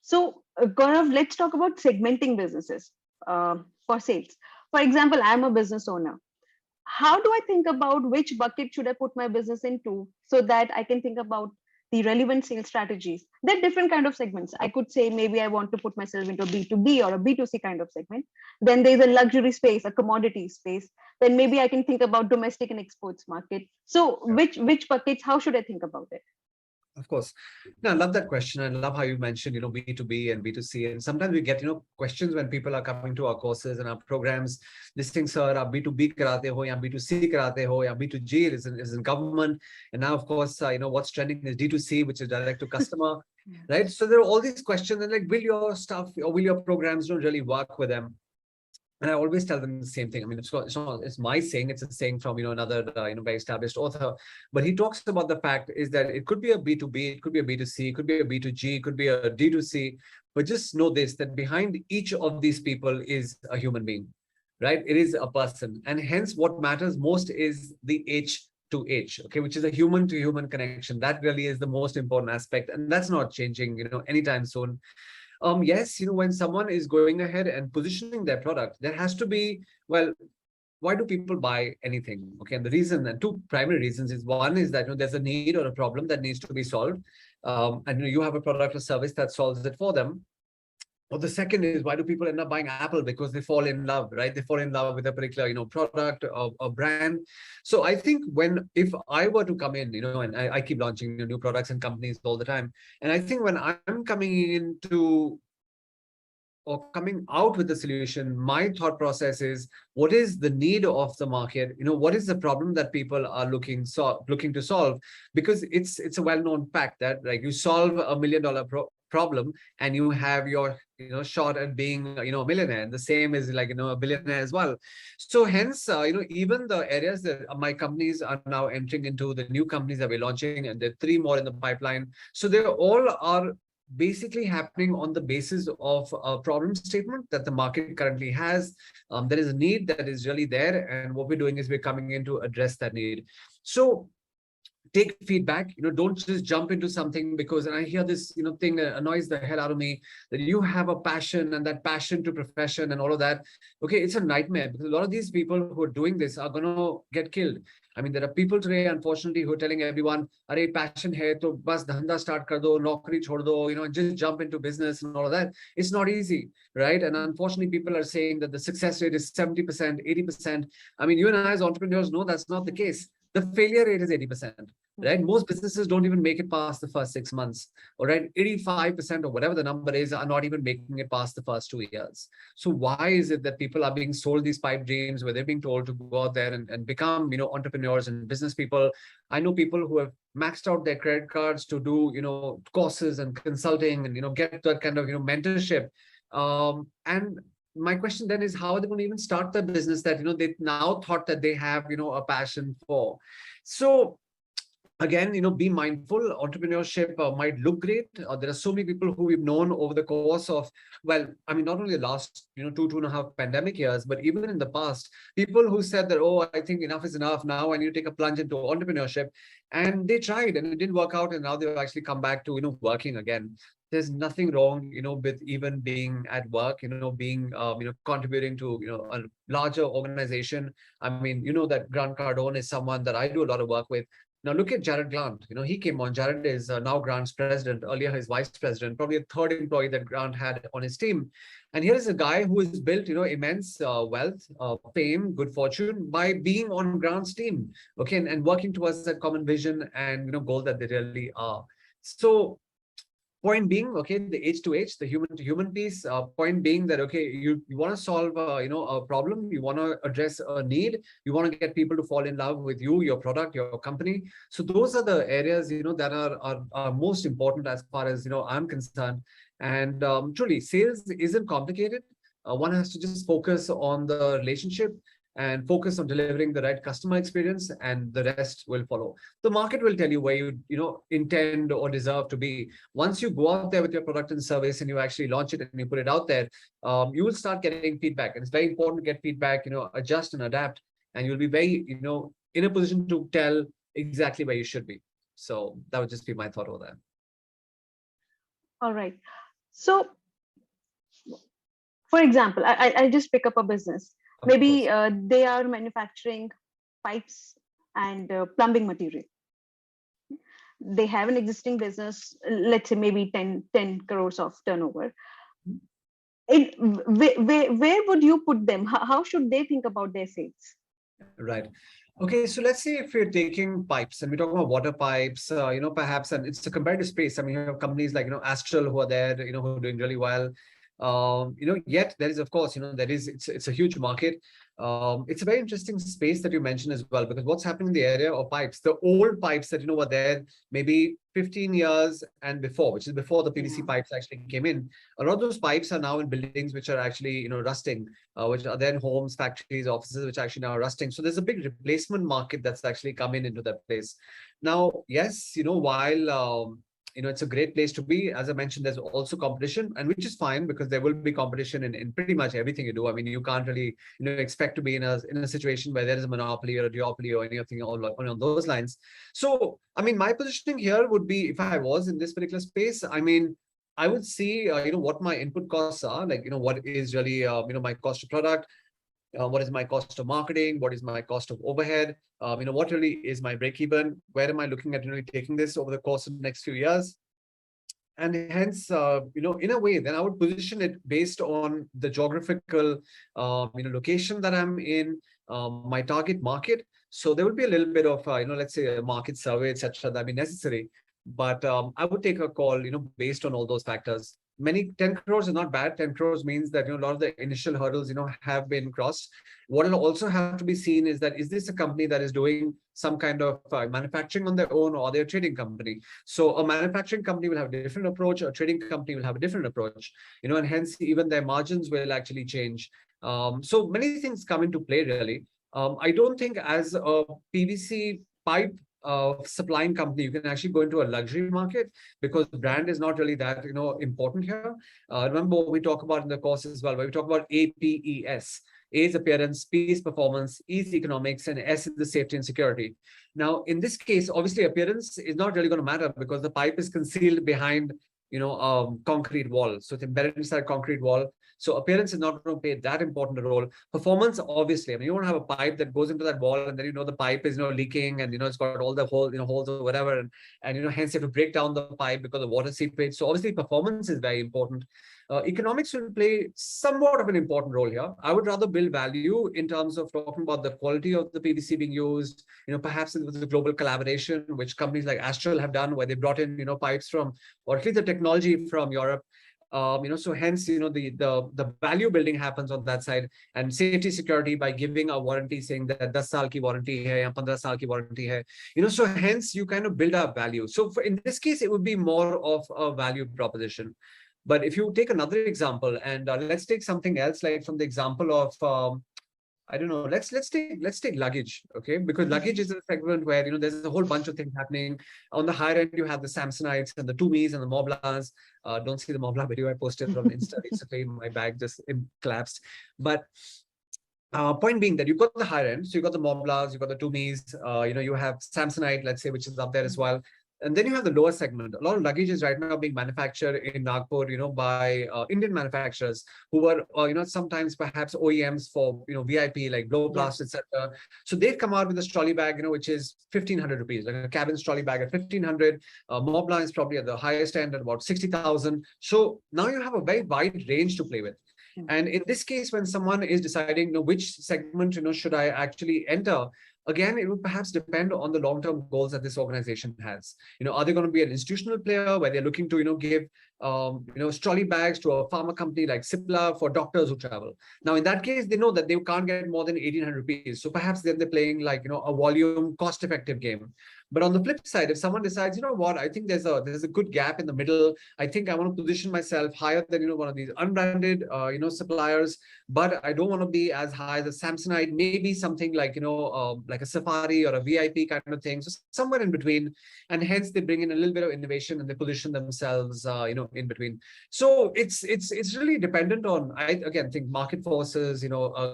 So, Gaurav, let's talk about segmenting businesses for sales. For example, I'm a business owner. How do I think about which bucket should I put my business into so that I can think about the relevant sales strategies? There are different kind of segments. I could say maybe I want to put myself into a B2B or a B2C kind of segment. Then there's a luxury space, a commodity space. Then maybe I can think about domestic and exports market. So which buckets, how should I think about it? Of course. No, I love that question. I love how you mentioned, B2B and B2C. And sometimes we get, questions when people are coming to our courses and our programs. This thing, sir, aap B2B karate ho, ya B2C karate ho, ya B2G is in government. And now, of course, what's trending is D2C, which is direct to customer, right? So there are all these questions and like, will your stuff or will your programs don't really work with them? And I always tell them the same thing. I mean, it's my saying. It's a saying from another very established author. But he talks about the fact is that it could be a B2B, it could be a B2C, it could be a B2G, it could be a D2C. But just know this: that behind each of these people is a human being, right? It is a person, and hence what matters most is the H to H, okay, which is a human to human connection. That really is the most important aspect, and that's not changing, anytime soon. Yes, when someone is going ahead and positioning their product, there has to be, well, why do people buy anything? Okay, and the reason, and two primary reasons, is one is that there's a need or a problem that needs to be solved, and you have a product or service that solves it for them. Or the second is, why do people end up buying Apple? Because they fall in love, right? They fall in love with a particular, product or brand. So I think if I were to come in, and I keep launching new products and companies all the time, and I think when I'm coming into or coming out with the solution, my thought process is, what is the need of the market? What is the problem that people are looking to solve? Because it's a well-known fact that, like, you solve $1 million problem and you have your shot at being a millionaire. And the same is like a billionaire as well. So hence even the areas that my companies are now entering into, the new companies that we're launching, and there are 3 more in the pipeline. So they all are basically happening on the basis of a problem statement that the market currently has. There is a need that is really there, and what we're doing is we're coming in to address that need. So take feedback, don't just jump into something because, and I hear this thing that annoys the hell out of me, that you have a passion and that passion to profession and all of that. Okay, it's a nightmare, because a lot of these people who are doing this are going to get killed. I mean, there are people today, unfortunately, who are telling everyone, "Arey, passion hai to bas dhanda start kar do, naukri chhod do, just jump into business," and all of that. It's not easy, right? And unfortunately, people are saying that the success rate is 70%, 80%. I mean, you and I as entrepreneurs know that's not the case. The failure rate is 80%, right? Most businesses don't even make it past the first 6 months, all right? 85% or whatever the number is are not even making it past the first 2 years. So why is it that people are being sold these pipe dreams where they're being told to go out there and become, entrepreneurs and business people? I know people who have maxed out their credit cards to do, courses and consulting and, get that kind of, mentorship. And my question then is, how are they going to even start the business that they now thought that they have a passion for? So again, be mindful. Entrepreneurship might look great. There are so many people who we've known over the course of, well, I mean, not only the last 2.5 pandemic years, but even in the past, people who said that, oh, I think enough is enough, now I need to take a plunge into entrepreneurship, and they tried and it didn't work out, and now they've actually come back to working again. There's nothing wrong with even being at work, being contributing to a larger organization. I mean, that Grant Cardone is someone that I do a lot of work with. Now look at Jared Grant. He came on. Jared is now Grant's president, earlier his vice president, probably a third employee that Grant had on his team. And here is a guy who has built immense wealth, fame, good fortune by being on Grant's team, okay, and working towards that common vision and goal that they really are. So point being, okay, the H to H, the human to human piece. Point being that, okay, you want to solve a problem, you want to address a need, you want to get people to fall in love with you, your product, your company. So those are the areas that are most important as far as I'm concerned. And truly, sales isn't complicated. One has to just focus on the relationship and focus on delivering the right customer experience, and the rest will follow. The market will tell you where you intend or deserve to be. Once you go out there with your product and service and you actually launch it and you put it out there, you will start getting feedback. And it's very important to get feedback, adjust and adapt, and you'll be very, in a position to tell exactly where you should be. So that would just be my thought over there. All right. So, for example, I just pick up a business. Of Maybe course. they are manufacturing pipes and plumbing material. They have an existing business, let's say maybe 10 crores of turnover. Where would you put them? How should they think about their sales? Right. Okay, so let's say if we're taking pipes and we're talking about water pipes, perhaps, and it's a competitive space. I mean, you have companies like, Astral who are there, who are doing really well. Yet there is, of course, it's a huge market. It's a very interesting space that you mentioned as well, because what's happening in the area of pipes, the old pipes that, were there maybe 15 years and before, which is before the PVC Yeah. pipes actually came in. A lot of those pipes are now in buildings which are actually, rusting, which are then homes, factories, offices, which actually now are rusting. So there's a big replacement market that's actually coming into that place. Now, yes, while it's a great place to be. As I mentioned, there's also competition, and which is fine because there will be competition in pretty much everything you do. I mean, you can't really, expect to be in a situation where there is a monopoly or a duopoly or anything on those lines. So, I mean, my positioning here would be if I was in this particular space, I mean, I would see, what my input costs are, like, what is really, my cost of product, what is my cost of marketing, what is my cost of overhead, what really is my break even, where am I looking at really taking this over the course of the next few years. And hence, in a way, then I would position it based on the geographical, location that I'm in, my target market. So there would be a little bit of, let's say a market survey, etc., that be necessary. But I would take a call, based on all those factors. Many 10 crores is not bad. 10 crores means that, a lot of the initial hurdles, have been crossed. What will also have to be seen is that, is this a company that is doing some kind of manufacturing on their own, or they're a trading company? So a manufacturing company will have a different approach, a trading company will have a different approach, and hence even their margins will actually change. So many things come into play really. I don't think as a PVC pipe supplying company, you can actually go into a luxury market because brand is not really that, important here. Remember what we talk about in the course as well, where we talk about APES. A is appearance, P is performance, E is economics, and S is the safety and security. Now, in this case, obviously appearance is not really going to matter because the pipe is concealed behind, concrete wall. So it's embedded inside a concrete wall. So appearance is not going to play that important a role. Performance, obviously, I mean, you don't have a pipe that goes into that wall and then, the pipe is, leaking and, it's got all the holes or whatever. And, hence you have to break down the pipe because of water seepage. So obviously performance is very important. Economics will play somewhat of an important role here. I would rather build value in terms of talking about the quality of the PVC being used, perhaps with the global collaboration, which companies like Astral have done, where they brought in, pipes from, or at least the technology from Europe. So hence, the value building happens on that side, and safety security by giving a warranty saying that 10 saal ki warranty hai, ya 15 saal ki warranty hai. So hence you kind of build up value. So in this case, it would be more of a value proposition. But if you take another example, and let's take something else, like from the example of, I don't know. Let's take luggage, okay? Because luggage is a segment where there's a whole bunch of things happening. On the higher end, you have the Samsonites and the Tumis and the Moblas. Don't see the Mobla video I posted on Insta recently. My bag just collapsed. But point being that you've got the higher end, so you've got the Moblas, you've got the Tumis, you have Samsonite, let's say, which is up there as well. And then you have the lower segment. A lot of luggage is right now being manufactured in Nagpur, by Indian manufacturers who were, sometimes perhaps OEMs for, VIP like Yeah. Blowplast, etc. So they've come out with a trolley bag, which is 1,500 rupees, like a cabin trolley bag at 1,500. Mobla is probably at the highest end at about 60,000. So now you have a very wide range to play with. And in this case, when someone is deciding, which segment, should I actually enter? Again, it would perhaps depend on the long-term goals that this organization has. Are they going to be an institutional player where they're looking to, give, trolley bags to a pharma company like Cipla for doctors who travel? Now, in that case, they know that they can't get more than 1,800 rupees. So perhaps then they're playing like, a volume, cost-effective game. But on the flip side, if someone decides, what, I think there's a good gap in the middle. I think I want to position myself higher than, one of these unbranded, suppliers, but I don't want to be as high as a Samsonite, maybe something like, like a Safari or a VIP kind of thing. So somewhere in between. And hence they bring in a little bit of innovation and they position themselves, in between. So it's really dependent on, I again think, market forces,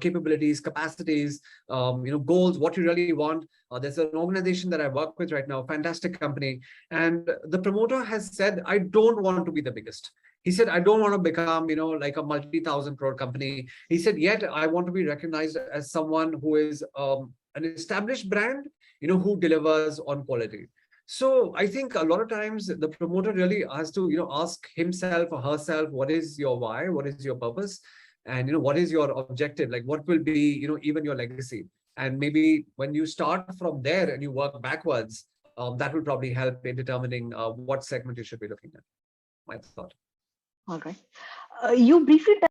capabilities, capacities, goals, what you really want. There's an organization that I work with right now, fantastic company. And the promoter has said, I don't want to be the biggest. He said, I don't want to become, like a multi-thousand crore company. He said, yet I want to be recognized as someone who is an established brand, who delivers on quality. So I think a lot of times the promoter really has to, ask himself or herself, what is your why? What is your purpose? And, what is your objective? Like what will be, even your legacy? And maybe when you start from there and you work backwards, that will probably help in determining what segment you should be looking at. My thought. All right. You briefly